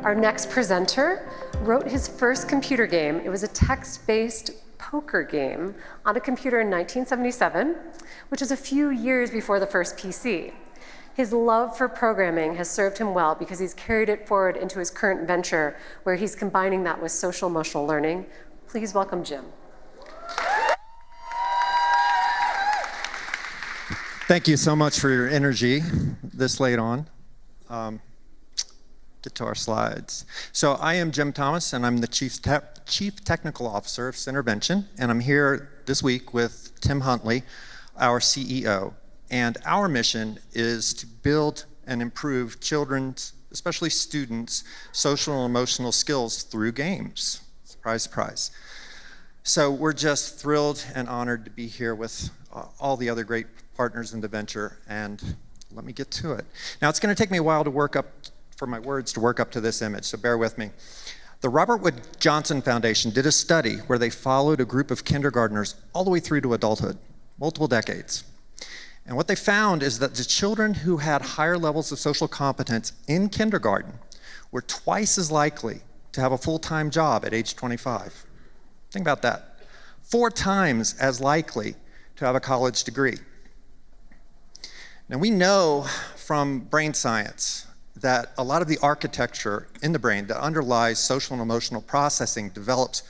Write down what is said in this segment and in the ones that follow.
Our next presenter wrote his first computer game. It was a text-based poker game on a computer in 1977, which was a few years before the first PC. His love for programming has served him well because he's carried it forward into his current venture, where he's combining that with social-emotional learning. Please welcome Jim. Thank you so much for your energy this late on. Get to our slides. So I am Jim Thomas, and I'm the Chief Technical Officer of Centervention, and I'm here this week with Tim Huntley, our CEO. And our mission is to build and improve children's, especially students, social and emotional skills through games. Surprise, surprise. So we're just thrilled and honored to be here with all the other great partners in the venture, and let me get to it. Now, it's going to take me a while to work up to this image, so bear with me. The Robert Wood Johnson Foundation did a study where they followed a group of kindergartners all the way through to adulthood, multiple decades. And what they found is that the children who had higher levels of social competence in kindergarten were twice as likely to have a full-time job at age 25. Think about that. 4 times as likely to have a college degree. Now, we know from brain science that a lot of the architecture in the brain that underlies social and emotional processing develops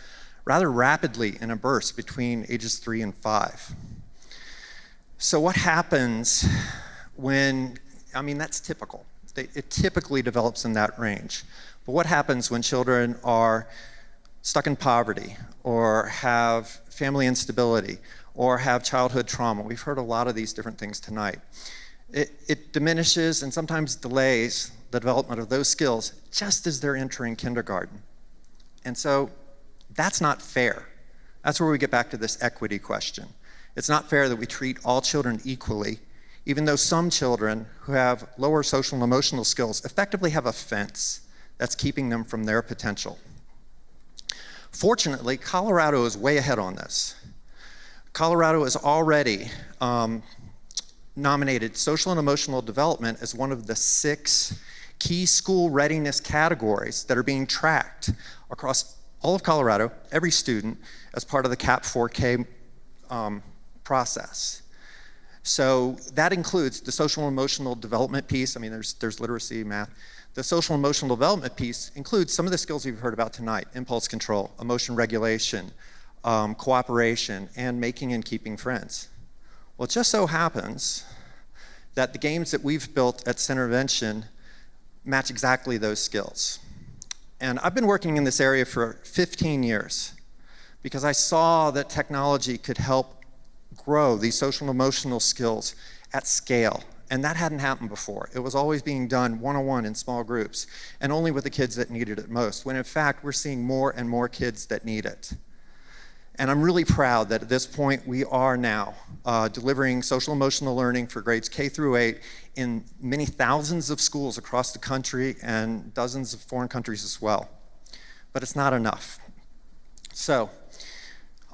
rather rapidly in a burst between ages 3 and 5. So what happens when, that's typical. It typically develops in that range. But what happens when children are stuck in poverty or have family instability or have childhood trauma? We've heard a lot of these different things tonight. It diminishes and sometimes delays the development of those skills just as they're entering kindergarten. And so that's not fair. That's where we get back to this equity question. It's not fair that we treat all children equally, even though some children who have lower social and emotional skills effectively have a fence that's keeping them from their potential. Fortunately, Colorado is way ahead on this. Colorado has already nominated social and emotional development as one of the 6 key school readiness categories that are being tracked across all of Colorado, every student, as part of the CAP 4K process. So that includes the social and emotional development piece. There's literacy, math. The social and emotional development piece includes some of the skills we've heard about tonight: impulse control, emotion regulation, cooperation, and making and keeping friends. Well, it just so happens that the games that we've built at Centervention match exactly those skills. And I've been working in this area for 15 years because I saw that technology could help grow these social and emotional skills at scale. And that hadn't happened before. It was always being done one-on-one in small groups, and only with the kids that needed it most, when in fact we're seeing more and more kids that need it. And I'm really proud that at this point we are now delivering social emotional learning for grades K through 8 in many thousands of schools across the country and dozens of foreign countries as well. But it's not enough. So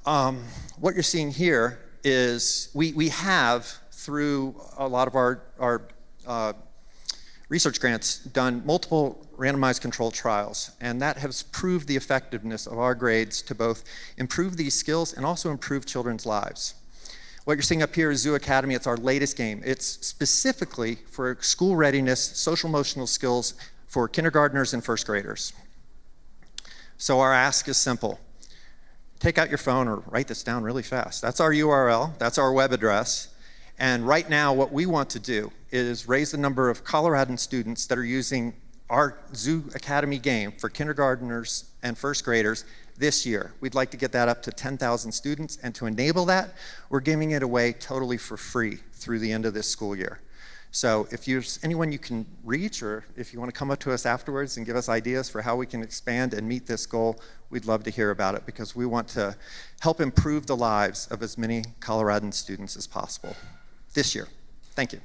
what you're seeing here is we have, through a lot of our research grants, done multiple randomized controlled trials, and that has proved the effectiveness of our grades to both improve these skills and also improve children's lives. What you're seeing up here is Zoo Academy. It's our latest game. It's specifically for school readiness, social emotional skills for kindergartners and first graders. So our ask is simple. Take out your phone or write this down really fast. That's our URL, that's our web address. And right now, what we want to do is raise the number of Coloradan students that are using our Zoo Academy game for kindergartners and first graders this year. We'd like to get that up to 10,000 students, and to enable that, we're giving it away totally for free through the end of this school year. So if there's anyone you can reach, or if you want to come up to us afterwards and give us ideas for how we can expand and meet this goal, we'd love to hear about it, because we want to help improve the lives of as many Coloradan students as possible this year. Thank you.